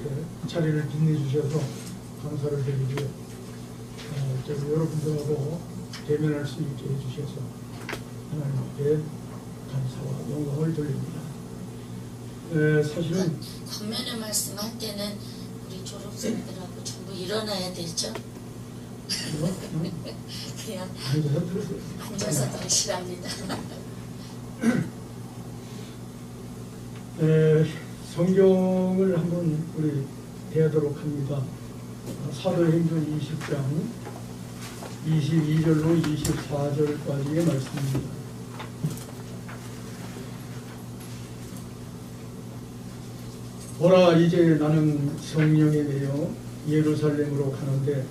이렇게 자리를 빛내주셔서 감사를 드리고요. 여러분들하고 대면할 수 있게 해주셔서 하나님께 감사와 영광을 돌립니다. 사실은 광면의 말씀할 때는 우리 졸업생들하고 전부 일어나야 되죠? 그냥 앉아서 들으세요. 앉아서 들으시랍니다. 성경을 한번 우리 대하도록 합니다. 사도행전 20장 22절로 24절까지의 말씀입니다. 보라, 이제 나는 성령에 매여 예루살렘으로 가는데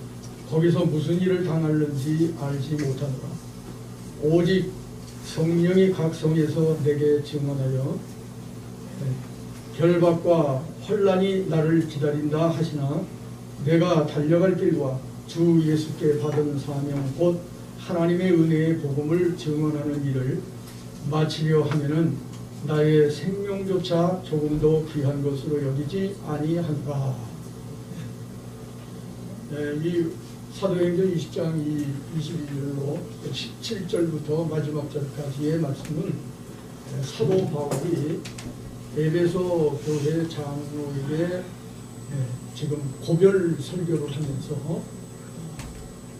거기서 무슨 일을 당할는지 알지 못하노라. 오직 성령이 각 성에서 내게 증언하여 결박과 환난이 나를 기다린다 하시나 내가 달려갈 길과 주 예수께 받은 사명 곧 하나님의 은혜의 복음을 증언하는 일을 마치려 하면은 나의 생명조차 조금도 귀한 것으로 여기지 아니하노라. 이 사도행전 20장 22절로 17절부터 마지막 절까지의 말씀은 사도 바울이 에베소 교회 장로에게 지금 고별 설교를 하면서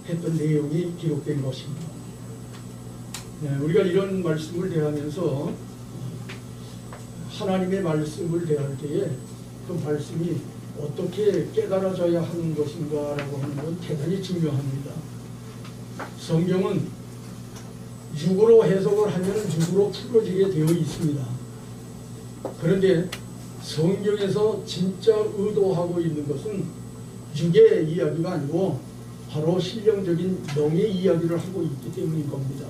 했던 내용이 기록된 것입니다. 우리가 이런 말씀을 대하면서 하나님의 말씀을 대할 때에 그 말씀이 어떻게 깨달아져야 하는 것인가라고 하는 건 대단히 중요합니다. 성경은 육으로 해석을 하면 육으로 풀어지게 되어 있습니다. 그런데 성경에서 진짜 의도하고 있는 것은 육의 이야기가 아니고 바로 신령적인 영의 이야기를 하고 있기 때문인 겁니다.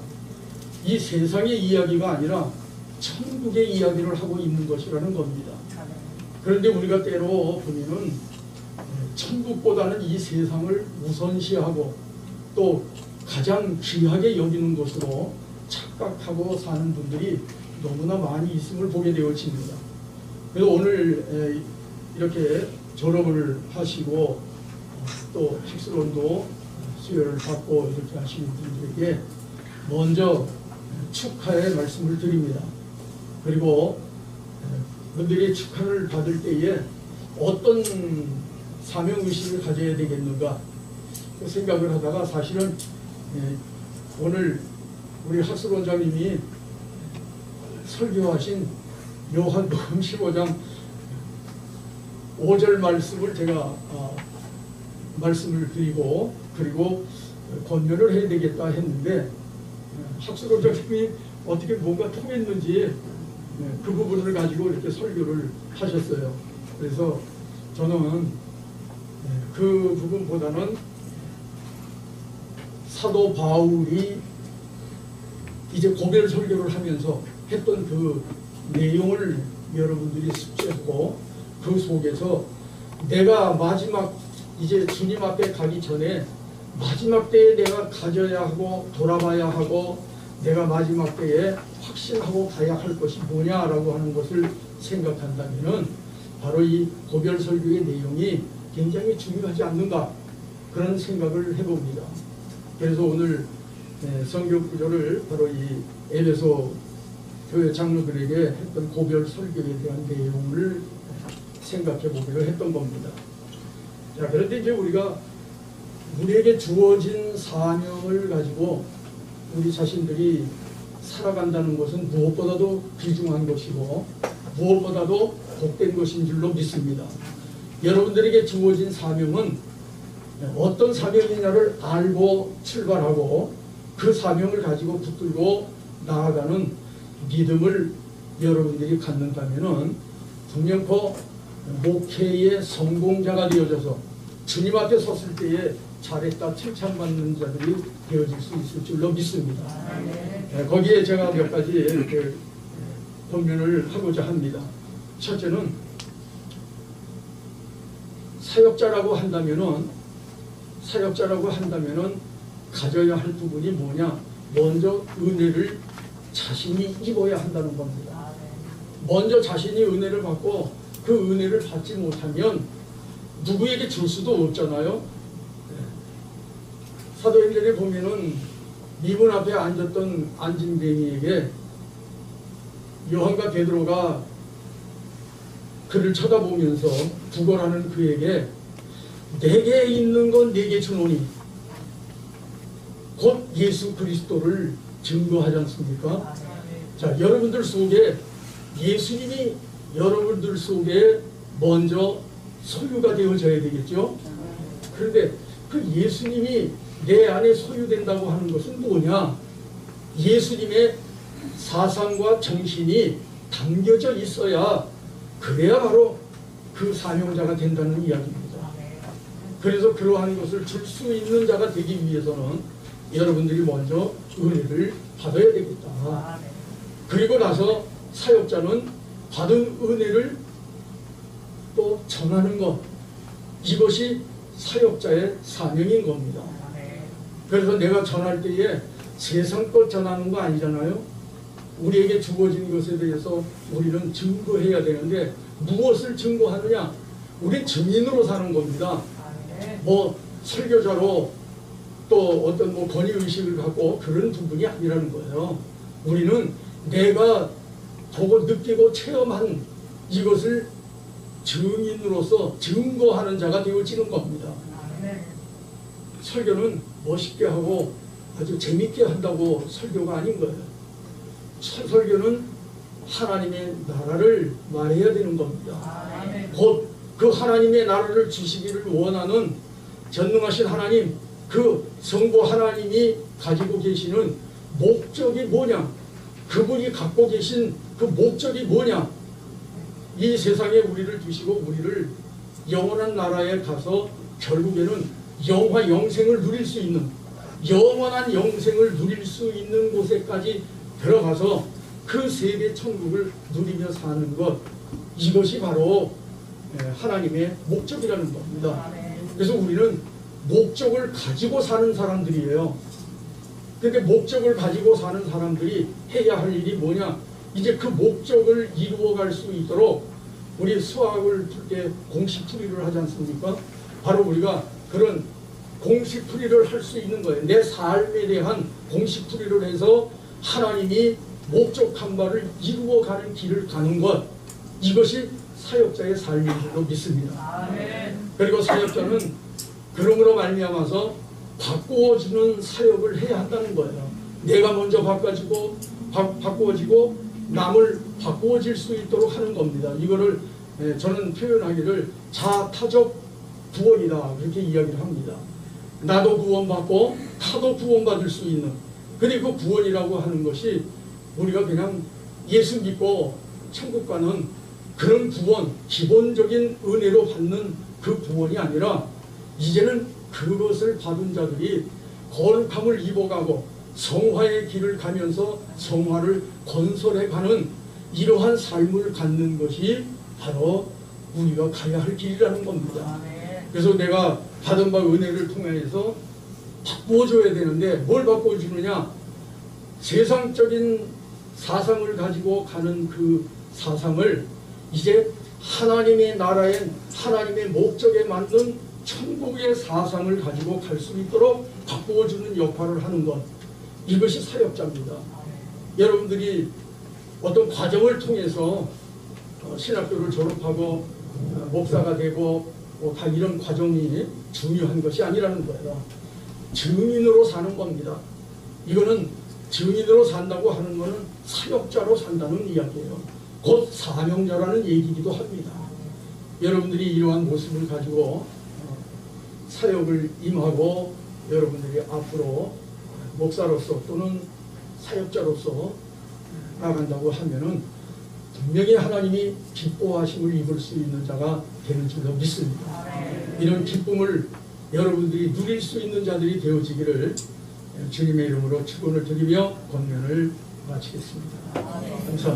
이 세상의 이야기가 아니라 천국의 이야기를 하고 있는 것이라는 겁니다. 그런데 우리가 때로 보면은 천국보다는 이 세상을 우선시하고 또 가장 귀하게 여기는 것으로 착각하고 사는 분들이 너무나 많이 있음을 보게 되어집니다. 그래서 오늘 이렇게 졸업을 하시고 또 학술원도 수여를 받고 이렇게 하시는 분들에게 먼저 축하의 말씀을 드립니다. 그리고 그들이 축하를 받을 때에 어떤 사명의식을 가져야 되겠는가 그 생각을 하다가 사실은 오늘 우리 학술원장님이 설교하신 요한복음 15장 5절 말씀을 제가 말씀을 드리고 그리고 권면을 해야 되겠다 했는데 학술원장님이 어떻게 뭔가 통했는지 그 부분을 가지고 이렇게 설교를 하셨어요. 그래서 저는 그 부분보다는 사도 바울이 이제 고별 설교를 하면서 했던 그 내용을 여러분들이 숙지하고 그 속에서 내가 마지막 이제 주님 앞에 가기 전에 마지막 때에 내가 가져야 하고 돌아봐야 하고 내가 마지막 때에 확신하고 가야 할 것이 뭐냐라고 하는 것을 생각한다면은 바로 이 고별 설교의 내용이 굉장히 중요하지 않는가 그런 생각을 해봅니다. 그래서 오늘 성경 구절을 바로 이 에베소 교회 장로들에게 했던 고별 설교에 대한 내용을 생각해 보기로 했던 겁니다. 자, 그런데 이제 우리에게 주어진 사명을 가지고 우리 자신들이 살아간다는 것은 무엇보다도 귀중한 것이고 무엇보다도 복된 것인 줄로 믿습니다. 여러분들에게 주어진 사명은 어떤 사명이냐를 알고 출발하고 그 사명을 가지고 붙들고 나아가는 믿음을 여러분들이 갖는다면은 분명코 목회의 성공자가 되어져서 주님 앞에 섰을 때에 잘했다 칭찬받는 자들이 되어질 수 있을 줄로 믿습니다. 거기에 제가 몇 가지 이렇게 권면을 하고자 합니다. 첫째는 사역자라고 한다면은 가져야 할 부분이 뭐냐? 먼저 은혜를 자신이 입어야 한다는 겁니다. 먼저 자신이 은혜를 받고 그 은혜를 받지 못하면 누구에게 줄 수도 없잖아요. 사도행전에 보면은 미문 앞에 앉았던 안진뱅이에게 요한과 베드로가 그를 쳐다보면서 구걸하는 그에게 내게 있는 건 내게 주노니 곧 예수 그리스도를 증거하지 않습니까? 자, 여러분들 속에 예수님이 여러분들 속에 먼저 소유가 되어져야 되겠죠? 그런데 그 예수님이 내 안에 소유된다고 하는 것은 뭐냐? 예수님의 사상과 정신이 담겨져 있어야 그래야 바로 그 사명자가 된다는 이야기입니다. 그래서 그러한 것을 줄 수 있는 자가 되기 위해서는 여러분들이 먼저 은혜를 받아야 되겠다. 그리고 나서 사역자는 받은 은혜를 또 전하는 것, 이것이 사역자의 사명인 겁니다. 그래서 내가 전할 때에 세상 것 전하는 거 아니잖아요. 우리에게 주어진 것에 대해서 우리는 증거해야 되는데 무엇을 증거하느냐? 우린 증인으로 사는 겁니다. 뭐 설교자로 또 어떤 뭐 권위의식을 갖고 그런 부분이 아니라는 거예요. 우리는 내가 보고 느끼고 체험한 이것을 증인으로서 증거하는 자가 되어지는 겁니다. 설교는 멋있게 하고 아주 재밌게 한다고 설교가 아닌 거예요. 설교는 하나님의 나라를 말해야 되는 겁니다. 곧 그 하나님의 나라를 주시기를 원하는 전능하신 하나님, 그 성부 하나님이 가지고 계시는 목적이 뭐냐? 그분이 갖고 계신 그 목적이 뭐냐? 이 세상에 우리를 두시고 우리를 영원한 나라에 가서 결국에는 영화 영생을 누릴 수 있는, 영원한 영생을 누릴 수 있는 곳에까지 들어가서 그 세계 천국을 누리며 사는 것, 이것이 바로 하나님의 목적이라는 겁니다. 그래서 우리는 목적을 가지고 사는 사람들이에요. 그런데 목적을 가지고 사는 사람들이 해야 할 일이 뭐냐? 이제 그 목적을 이루어갈 수 있도록 우리 수학을 풀 때 공식풀이를 하지 않습니까? 바로 우리가 그런 공식풀이를 할 수 있는 거예요. 내 삶에 대한 공식풀이를 해서 하나님이 목적한 바를 이루어가는 길을 가는 것, 이것이 사역자의 삶인 줄로 믿습니다. 그리고 사역자는 그러므로 말미암아서 바꾸어주는 사역을 해야 한다는 거예요. 내가 먼저 바꾸어지고 남을 바꾸어질 수 있도록 하는 겁니다. 이거를 저는 표현하기를 자타적 구원이다, 그렇게 이야기를 합니다. 나도 구원받고 타도 구원받을 수 있는, 그리고 구원이라고 하는 것이 우리가 그냥 예수 믿고 천국 가는 그런 구원, 기본적인 은혜로 받는 그 구원이 아니라 이제는 그것을 받은 자들이 거룩함을 입어가고 성화의 길을 가면서 성화를 건설해가는 이러한 삶을 갖는 것이 바로 우리가 가야 할 길이라는 겁니다. 그래서 내가 받은 바 은혜를 통해서 바꾸어줘야 되는데 뭘 바꾸어주느냐? 세상적인 사상을 가지고 가는 그 사상을 이제 하나님의 나라에, 하나님의 목적에 맞는 천국의 사상을 가지고 갈 수 있도록 바꾸어주는 역할을 하는 것, 이것이 사역자입니다. 여러분들이 어떤 과정을 통해서 신학교를 졸업하고 목사가 되고 다 이런 과정이 중요한 것이 아니라는 거예요. 증인으로 사는 겁니다. 이거는 증인으로 산다고 하는 것은 사역자로 산다는 이야기예요. 곧 사명자라는 얘기이기도 합니다. 여러분들이 이러한 모습을 가지고 사역을 임하고 여러분들이 앞으로 목사로서 또는 사역자로서 나간다고 하면은 분명히 하나님이 기뻐하심을 입을 수 있는 자가 되는 줄로 믿습니다. 이런 기쁨을 여러분들이 누릴 수 있는 자들이 되어지기를 주님의 이름으로 축원을 드리며 권면을 마치겠습니다. 감사합니다.